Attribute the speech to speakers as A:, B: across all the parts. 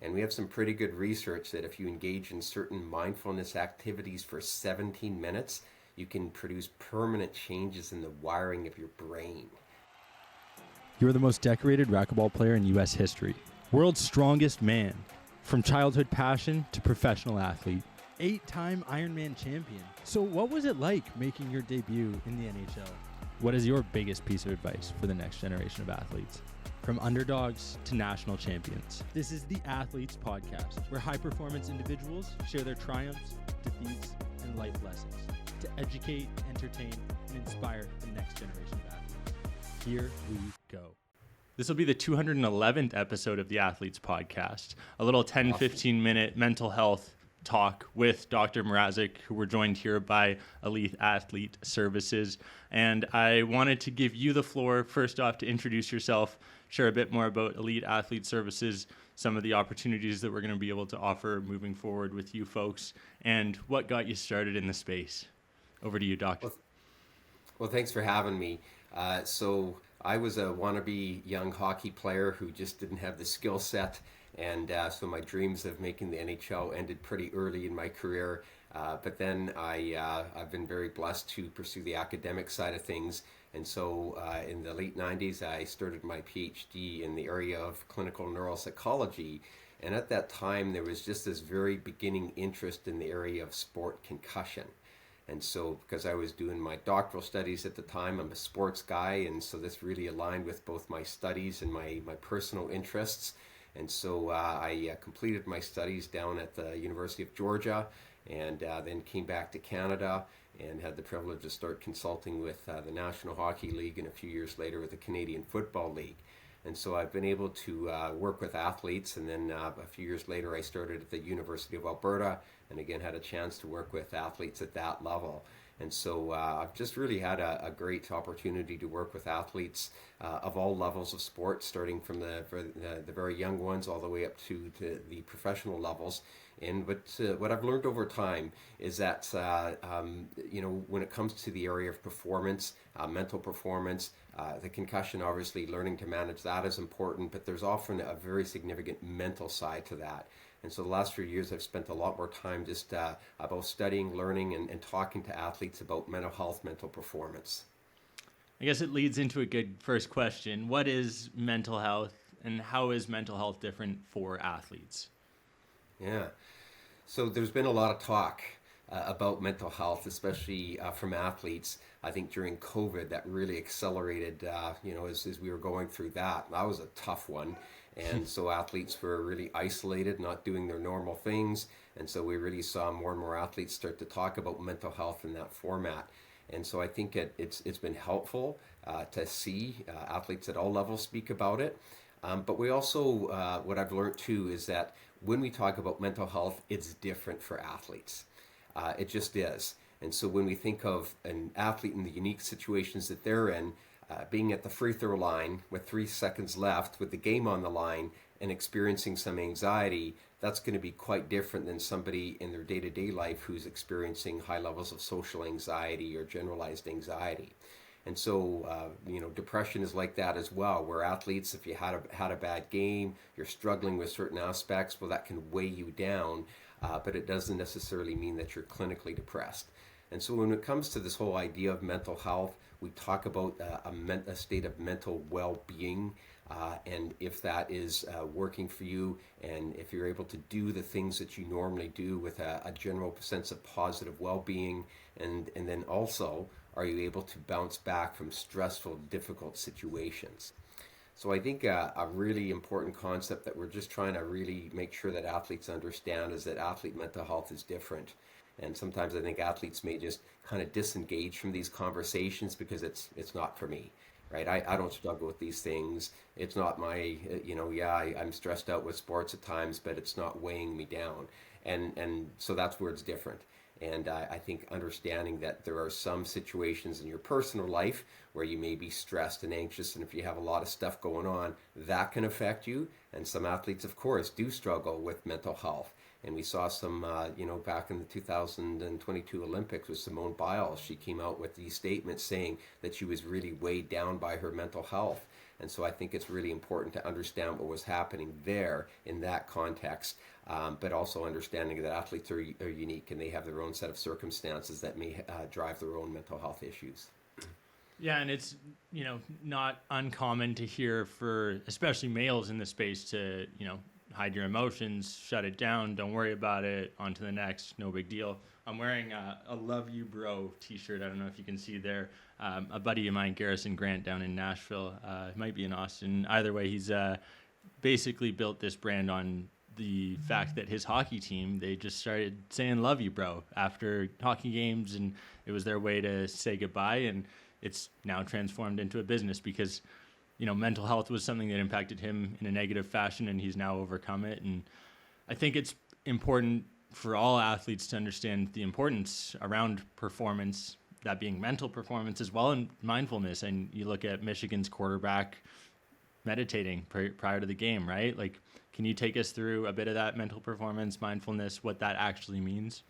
A: And we have some pretty good research that if you engage in certain mindfulness activities for 17 minutes, you can produce permanent changes in the wiring of your brain.
B: You're the most decorated racquetball player in U.S. history. World's strongest man. From childhood passion to professional athlete. 8-time Ironman champion. So what was it like making your debut in the NHL? What is your biggest piece of advice for the next generation of athletes? From underdogs to national champions. This is the Athletes Podcast, where high-performance individuals share their triumphs, defeats, and life lessons to educate, entertain, and inspire the next generation of athletes. Here we go. This will be the 211th episode of the Athletes Podcast, a little 10-15 minute mental health talk with Dr. Mrazik, who we're joined here by Elite Athlete Services. And I wanted to give you the floor, first off, to introduce yourself, share a bit more about Elite Athlete Services, some of the opportunities that we're going to be able to offer moving forward with you folks, and what got you started in the space. Over to you, Doctor.
A: Well, thanks for having me. So I was a wannabe young hockey player who just didn't have the skill set. And so my dreams of making the NHL ended pretty early in my career. But then I've been very blessed to pursue the academic side of things. And so in the late 90s, I started my PhD in the area of clinical neuropsychology. And at that time, there was just this very beginning interest in the area of sport concussion. And so because I was doing my doctoral studies at the time, I'm a sports guy. And so this really aligned with both my studies and my personal interests. And so I completed my studies down at the University of Georgia and then came back to Canada and had the privilege to start consulting with the National Hockey League and a few years later with the Canadian Football League. And so I've been able to work with athletes, and then a few years later I started at the University of Alberta and again had a chance to work with athletes at that level. And so I've just really had a great opportunity to work with athletes of all levels of sport, starting from the very young ones all the way up to the professional levels. And what I've learned over time is that when it comes to the area of performance, mental performance, the concussion, obviously learning to manage that is important, but there's often a very significant mental side to that. And so the last few years, I've spent a lot more time just about studying, learning, and talking to athletes about mental health, mental performance.
B: I guess it leads into a good first question. What is mental health, and how is mental health different for athletes?
A: Yeah. So there's been a lot of talk about mental health, especially from athletes. I think during COVID, that really accelerated, as we were going through that. That was a tough one. And so athletes were really isolated, not doing their normal things. And so we really saw more and more athletes start to talk about mental health in that format. And so I think it's been helpful to see athletes at all levels speak about it. But we also, what I've learned too, is that when we talk about mental health, it's different for athletes. It just is. And so when we think of an athlete in the unique situations that they're in, being at the free throw line with 3 seconds left with the game on the line and experiencing some anxiety, that's going to be quite different than somebody in their day-to-day life who's experiencing high levels of social anxiety or generalized anxiety. And so, depression is like that as well, where athletes, if you had a bad game, you're struggling with certain aspects, well, that can weigh you down, but it doesn't necessarily mean that you're clinically depressed. And so when it comes to this whole idea of mental health, we talk about a state of mental well-being, and if that is working for you, and if you're able to do the things that you normally do with a general sense of positive well-being, and then also, are you able to bounce back from stressful, difficult situations? So I think a really important concept that we're just trying to really make sure that athletes understand is that athlete mental health is different. And sometimes I think athletes may just kind of disengage from these conversations because it's not for me, right? I don't struggle with these things. It's not my, I'm stressed out with sports at times, but it's not weighing me down. And so that's where it's different. And I think understanding that there are some situations in your personal life where you may be stressed and anxious, and if you have a lot of stuff going on, that can affect you. And some athletes, of course, do struggle with mental health. And we saw some, back in the 2022 Olympics with Simone Biles. She came out with these statements saying that she was really weighed down by her mental health. And so I think it's really important to understand what was happening there in that context, but also understanding that athletes are unique and they have their own set of circumstances that may drive their own mental health issues.
B: Yeah, and it's, not uncommon to hear for especially males in the space to, hide your emotions, shut it down, don't worry about it, on to the next, no big deal. I'm wearing a Love You Bro t-shirt. I don't know if you can see there. A buddy of mine, Garrison Grant, down in Nashville, might be in Austin. Either way, he's basically built this brand on the fact that his hockey team, they just started saying "Love you, bro" after hockey games, and it was their way to say goodbye. And it's now transformed into a business because, mental health was something that impacted him in a negative fashion, and he's now overcome it. And I think it's important for all athletes to understand the importance around performance, that being mental performance as well, and mindfulness. And you look at Michigan's quarterback meditating prior to the game, right? Like, can you take us through a bit of that mental performance, mindfulness, what that actually means?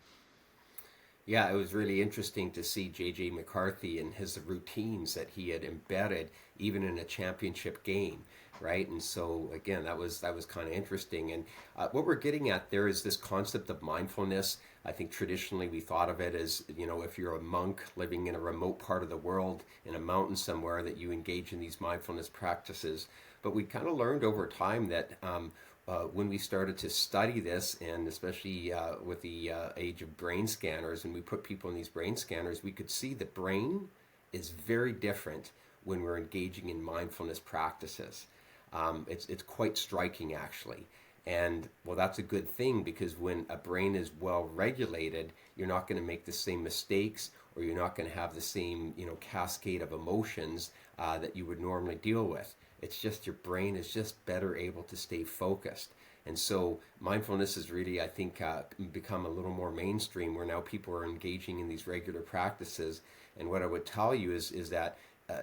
A: Yeah, it was really interesting to see J.J. McCarthy and his routines that he had embedded even in a championship game, right? And so again, that was kind of interesting. And what we're getting at there is this concept of mindfulness. I think traditionally we thought of it as, if you're a monk living in a remote part of the world in a mountain somewhere, that you engage in these mindfulness practices. But we kind of learned over time that when we started to study this, and especially with the age of brain scanners, and we put people in these brain scanners, we could see the brain is very different when we're engaging in mindfulness practices. It's quite striking, actually. And well, that's a good thing, because when a brain is well regulated, you're not going to make the same mistakes, or you're not going to have the same cascade of emotions that you would normally deal with. It's just your brain is just better able to stay focused. And so mindfulness has really, I think, become a little more mainstream, where now people are engaging in these regular practices. And what I would tell you is that,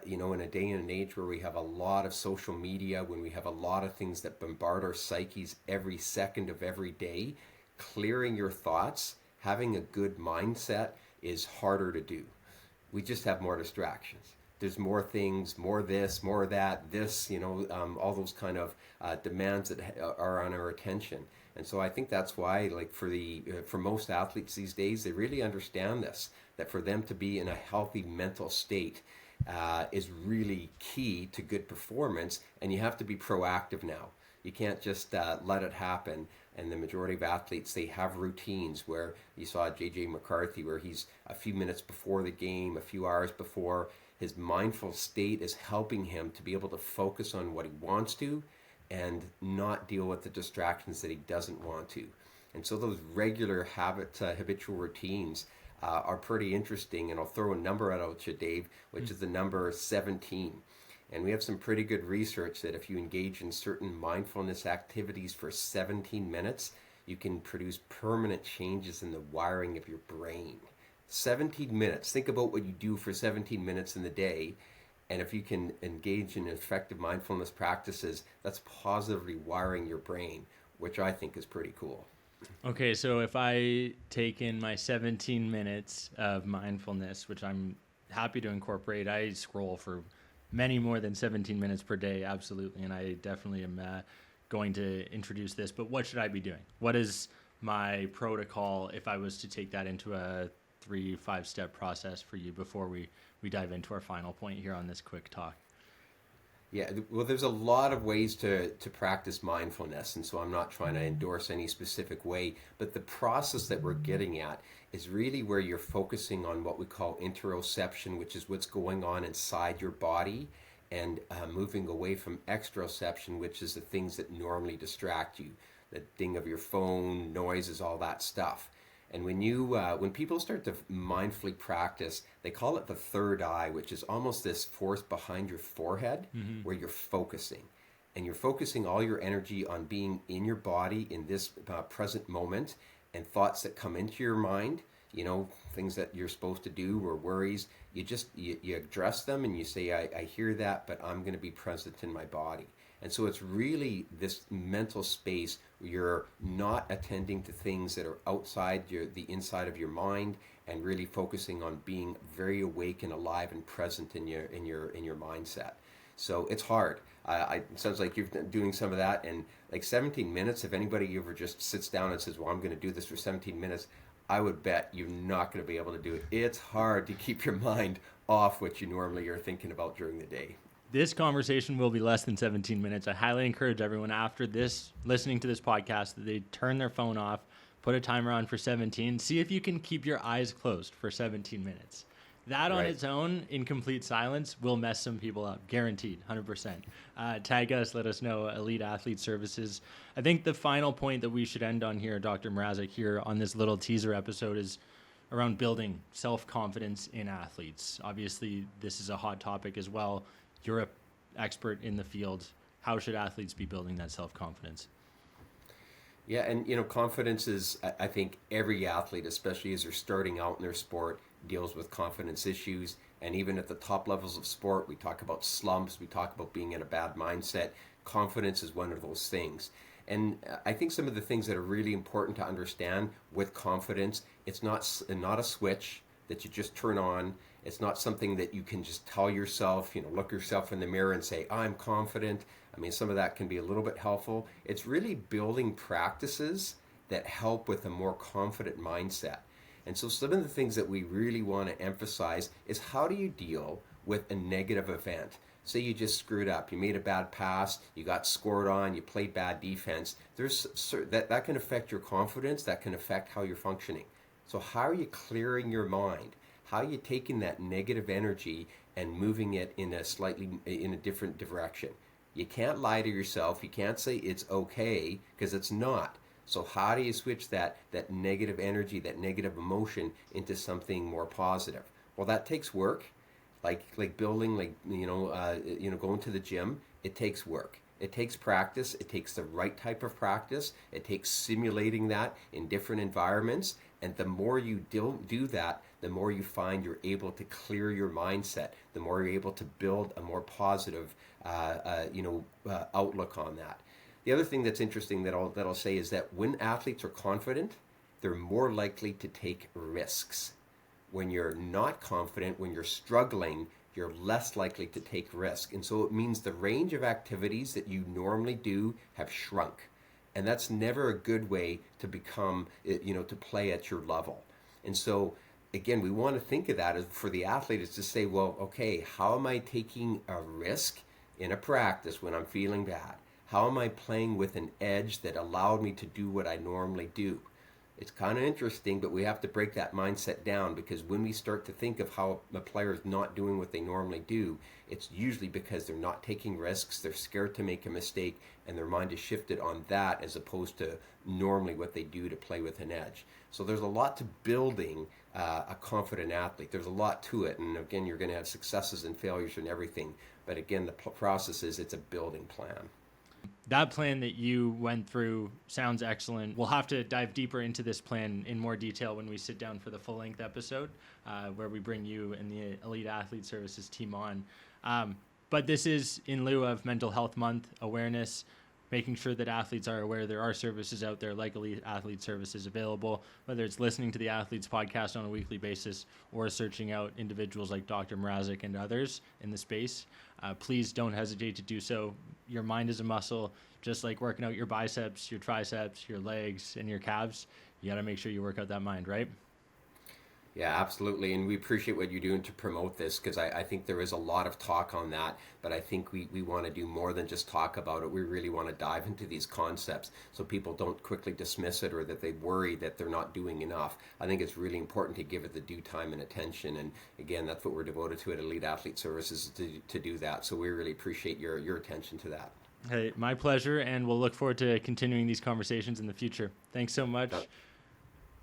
A: in a day and an age where we have a lot of social media, when we have a lot of things that bombard our psyches every second of every day, clearing your thoughts, having a good mindset is harder to do. We just have more distractions. There's more things, more this, more that, all those kind of demands that are on our attention. And so I think that's why, like for most athletes these days, they really understand this, that for them to be in a healthy mental state is really key to good performance, and you have to be proactive now. You can't just let it happen. And the majority of athletes, they have routines where you saw J.J. McCarthy, where he's a few minutes before the game, a few hours before, his mindful state is helping him to be able to focus on what he wants to and not deal with the distractions that he doesn't want to. And so those regular habitual routines are pretty interesting. And I'll throw a number out at you, Dave, which is the number 17. And we have some pretty good research that if you engage in certain mindfulness activities for 17 minutes, you can produce permanent changes in the wiring of your brain. 17 minutes. Think about what you do for 17 minutes in the day. And if you can engage in effective mindfulness practices, that's positively wiring your brain, which I think is pretty cool.
B: Okay, so if I take in my 17 minutes of mindfulness, which I'm happy to incorporate, I scroll for many more than 17 minutes per day, absolutely, and I definitely am going to introduce this. But what should I be doing? What is my protocol if I was to take that into a 3-5 step process for you before we dive into our final point here on this quick talk?
A: Yeah, well, there's a lot of ways to practice mindfulness, and so I'm not trying to endorse any specific way, but the process that we're getting at is really where you're focusing on what we call interoception, which is what's going on inside your body, and moving away from exteroception, which is the things that normally distract you, the ding of your phone, noises, all that stuff. And when people start to mindfully practice, they call it the third eye, which is almost this force behind your forehead where you're focusing. And you're focusing all your energy on being in your body in this present moment, and thoughts that come into your mind, things that you're supposed to do or worries, you address them and you say, I hear that, but I'm going to be present in my body. And so it's really this mental space where you're not attending to things that are outside the inside of your mind, and really focusing on being very awake and alive and present in your mindset. So it's hard. It sounds like you're doing some of that, and like 17 minutes. If anybody ever just sits down and says, "Well, I'm going to do this for 17 minutes," I would bet you're not going to be able to do it. It's hard to keep your mind off what you normally are thinking about during the day.
B: This conversation will be less than 17 minutes. I highly encourage everyone after this, listening to this podcast, that they turn their phone off, put a timer on for 17, see if you can keep your eyes closed for 17 minutes. That on its own, in complete silence, will mess some people up. Guaranteed, 100%. Tag us, let us know, Elite Athlete Services. I think the final point that we should end on here, Dr. Mrazik, here on this little teaser episode is around building self-confidence in athletes. Obviously, this is a hot topic as well. You're an expert in the field. How should athletes be building that self-confidence?
A: Yeah, and confidence is, I think every athlete, especially as they're starting out in their sport, deals with confidence issues. And even at the top levels of sport, we talk about slumps, we talk about being in a bad mindset. Confidence is one of those things. And I think some of the things that are really important to understand with confidence, it's not a switch that you just turn on. It's not something that you can just tell yourself, look yourself in the mirror and say, I'm confident. I mean, some of that can be a little bit helpful. It's really building practices that help with a more confident mindset. And so some of the things that we really want to emphasize is, how do you deal with a negative event? Say you just screwed up, you made a bad pass, you got scored on, you played bad defense. That can affect your confidence, that can affect how you're functioning. So how are you clearing your mind? How are you taking that negative energy and moving it in a different direction? You can't lie to yourself. You can't say it's okay, because it's not. So how do you switch that negative energy, that negative emotion, into something more positive? Well, that takes work. Like building, going to the gym. It takes work. It takes practice. It takes the right type of practice. It takes simulating that in different environments. And the more you do that, the more you find you're able to clear your mindset. The more you're able to build a more positive, outlook on that. The other thing that's interesting that I'll say is that when athletes are confident, they're more likely to take risks. When you're not confident, when you're struggling, you're less likely to take risk. And so it means the range of activities that you normally do have shrunk. And that's never a good way to become, to play at your level. And so, again, we want to think of that as, for the athlete, is to say, well, okay, how am I taking a risk in a practice when I'm feeling bad? How am I playing with an edge that allowed me to do what I normally do? It's kind of interesting, but we have to break that mindset down, because when we start to think of how a player is not doing what they normally do, it's usually because they're not taking risks, they're scared to make a mistake, and their mind is shifted on that as opposed to normally what they do to play with an edge. So there's a lot to building a confident athlete. There's a lot to it, and again, you're going to have successes and failures and everything. But again, the process is, it's a building plan.
B: That plan that you went through sounds excellent. We'll have to dive deeper into this plan in more detail when we sit down for the full-length episode, where we bring you and the Elite Athlete Services team on. But this is in lieu of Mental Health Month awareness, making sure that athletes are aware there are services out there like Elite Athlete Services available, whether it's listening to the Athletes podcast on a weekly basis or searching out individuals like Dr. Mrazik and others in the space. Please don't hesitate to do so. Your mind is a muscle, just like working out your biceps, your triceps, your legs, and your calves. You got to make sure you work out that mind, right?
A: Yeah, absolutely. And we appreciate what you're doing to promote this, because I think there is a lot of talk on that, but I think we want to do more than just talk about it. We really want to dive into these concepts so people don't quickly dismiss it, or that they worry that they're not doing enough. I think it's really important to give it the due time and attention. And again, that's what we're devoted to at Elite Athlete Services, to do that. So we really appreciate your attention to that.
B: Hey, my pleasure, and we'll look forward to continuing these conversations in the future. Thanks so much.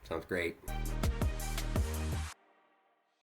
A: Sounds great.